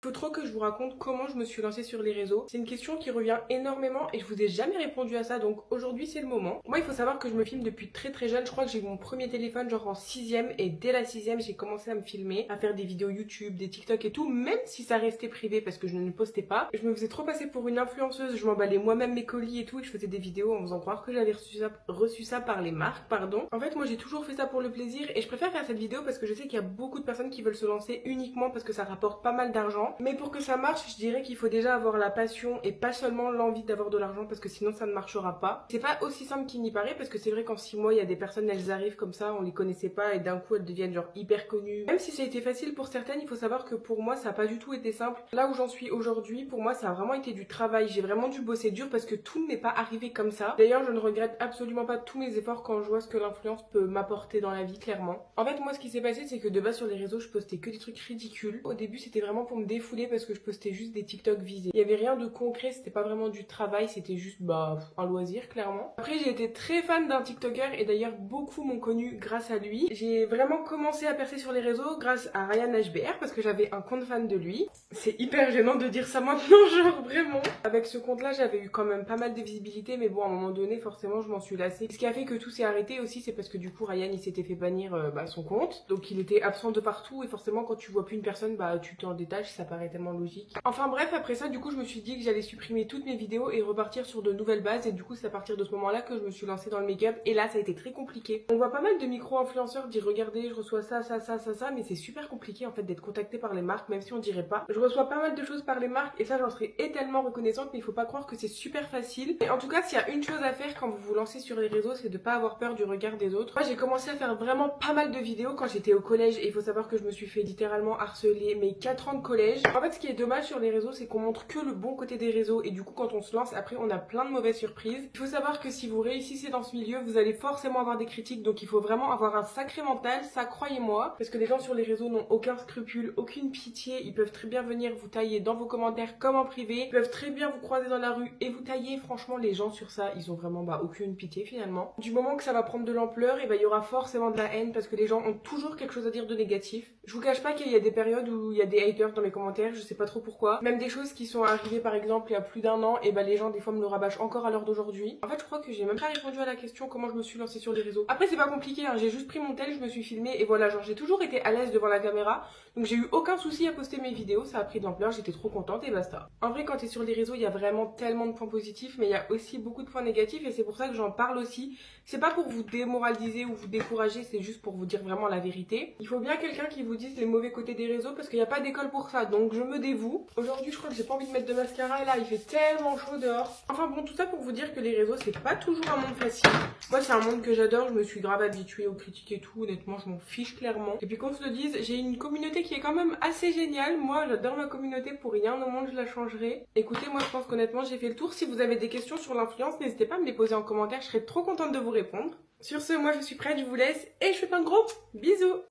Faut trop que je vous raconte comment je me suis lancée sur les réseaux. C'est une question qui revient énormément et je vous ai jamais répondu à ça, donc aujourd'hui c'est le moment. Moi il faut savoir que je me filme depuis très très jeune. Je crois que j'ai eu mon premier téléphone genre en 6ème et dès la 6ème j'ai commencé à me filmer, à faire des vidéos YouTube, des TikTok et tout, même si ça restait privé parce que je ne le postais pas. Je me faisais trop passer pour une influenceuse, je m'emballais moi-même mes colis et tout et je faisais des vidéos en faisant croire que j'avais reçu ça par les marques, pardon. En fait moi j'ai toujours fait ça pour le plaisir et je préfère faire cette vidéo parce que je sais qu'il y a beaucoup de personnes qui veulent se lancer uniquement parce que ça rapporte pas mal d'argent. Mais pour que ça marche, je dirais qu'il faut déjà avoir la passion et pas seulement l'envie d'avoir de l'argent parce que sinon ça ne marchera pas. C'est pas aussi simple qu'il n'y paraît parce que c'est vrai qu'en 6 mois il y a des personnes, elles arrivent comme ça, on les connaissait pas et d'un coup elles deviennent genre hyper connues. Même si ça a été facile pour certaines, il faut savoir que pour moi ça a pas du tout été simple. Là où j'en suis aujourd'hui, pour moi ça a vraiment été du travail. J'ai vraiment dû bosser dur parce que tout n'est pas arrivé comme ça. D'ailleurs je ne regrette absolument pas tous mes efforts quand je vois ce que l'influence peut m'apporter dans la vie, clairement. En fait moi ce qui s'est passé c'est que de base sur les réseaux je postais que des trucs ridicules. Au début c'était vraiment pour me défouler parce que je postais juste des TikTok visés. Il y avait rien de concret, c'était pas vraiment du travail, c'était juste un loisir clairement. Après j'ai été très fan d'un TikToker et d'ailleurs beaucoup m'ont connu grâce à lui. J'ai vraiment commencé à percer sur les réseaux grâce à Ryan HBR parce que j'avais un compte fan de lui. C'est hyper gênant de dire ça maintenant, genre vraiment. Avec ce compte là j'avais eu quand même pas mal de visibilité mais bon à un moment donné forcément je m'en suis lassée. Ce qui a fait que tout s'est arrêté aussi c'est parce que du coup Ryan il s'était fait bannir son compte. Donc il était absent de partout et forcément quand tu vois plus une personne tu t'en détaches, ça paraît tellement logique. Enfin bref, après ça, du coup, je me suis dit que j'allais supprimer toutes mes vidéos et repartir sur de nouvelles bases. Et du coup, c'est à partir de ce moment-là que je me suis lancée dans le make-up. Et là, ça a été très compliqué. On voit pas mal de micro-influenceurs dire regardez, je reçois ça, mais c'est super compliqué en fait d'être contacté par les marques, même si on dirait pas. Je reçois pas mal de choses par les marques et ça, j'en serais tellement reconnaissante, mais il faut pas croire que c'est super facile. Et en tout cas, s'il y a une chose à faire quand vous vous lancez sur les réseaux, c'est de pas avoir peur du regard des autres. Moi, j'ai commencé à faire vraiment pas mal de vidéos quand j'étais au collège et il faut savoir que je me suis fait littéralement harceler mes 4 ans de collège. En fait, ce qui est dommage sur les réseaux, c'est qu'on montre que le bon côté des réseaux et du coup quand on se lance après on a plein de mauvaises surprises. Il faut savoir que si vous réussissez dans ce milieu vous allez forcément avoir des critiques donc il faut vraiment avoir un sacré mental, ça croyez-moi, parce que les gens sur les réseaux n'ont aucun scrupule, aucune pitié, ils peuvent très bien venir vous tailler dans vos commentaires comme en privé, ils peuvent très bien vous croiser dans la rue et vous tailler. Franchement les gens sur ça ils ont vraiment aucune pitié finalement. Du moment que ça va prendre de l'ampleur et il y aura forcément de la haine parce que les gens ont toujours quelque chose à dire de négatif. Je vous cache pas qu'il y a des périodes où il y a des haters dans mes commentaires, je sais pas trop pourquoi, même des choses qui sont arrivées par exemple il y a plus d'un an et les gens des fois me le rabâchent encore à l'heure d'aujourd'hui. En fait je crois que j'ai même pas répondu à la question comment je me suis lancée sur les réseaux. Après c'est pas compliqué hein, j'ai juste pris mon tel, je me suis filmée et voilà, genre j'ai toujours été à l'aise devant la caméra donc j'ai eu aucun souci à poster mes vidéos, ça a pris de l'ampleur, j'étais trop contente et basta. En vrai quand t'es sur les réseaux il y a vraiment tellement de points positifs mais il y a aussi beaucoup de points négatifs et c'est pour ça que j'en parle aussi. C'est pas pour vous démoraliser ou vous décourager, c'est juste pour vous dire vraiment la vérité. Il faut bien quelqu'un qui vous dise les mauvais côtés des réseaux parce qu'il n'y a pas d'école pour ça donc je me dévoue. Aujourd'hui je crois que j'ai pas envie de mettre de mascara et là il fait tellement chaud dehors. Enfin bon tout ça pour vous dire que les réseaux c'est pas toujours un monde facile. Moi c'est un monde que j'adore, je me suis grave habituée aux critiques et tout, honnêtement je m'en fiche clairement. Et puis qu'on se le dise, j'ai une communauté qui est quand même assez géniale, moi j'adore ma communauté, pour rien au monde je la changerai. Écoutez moi je pense qu'honnêtement j'ai fait le tour, si vous avez des questions sur l'influence n'hésitez pas à me les poser en commentaire, je serai trop contente de vous répondre. Sur ce moi je suis prête, je vous laisse et je vous fais un gros bisou.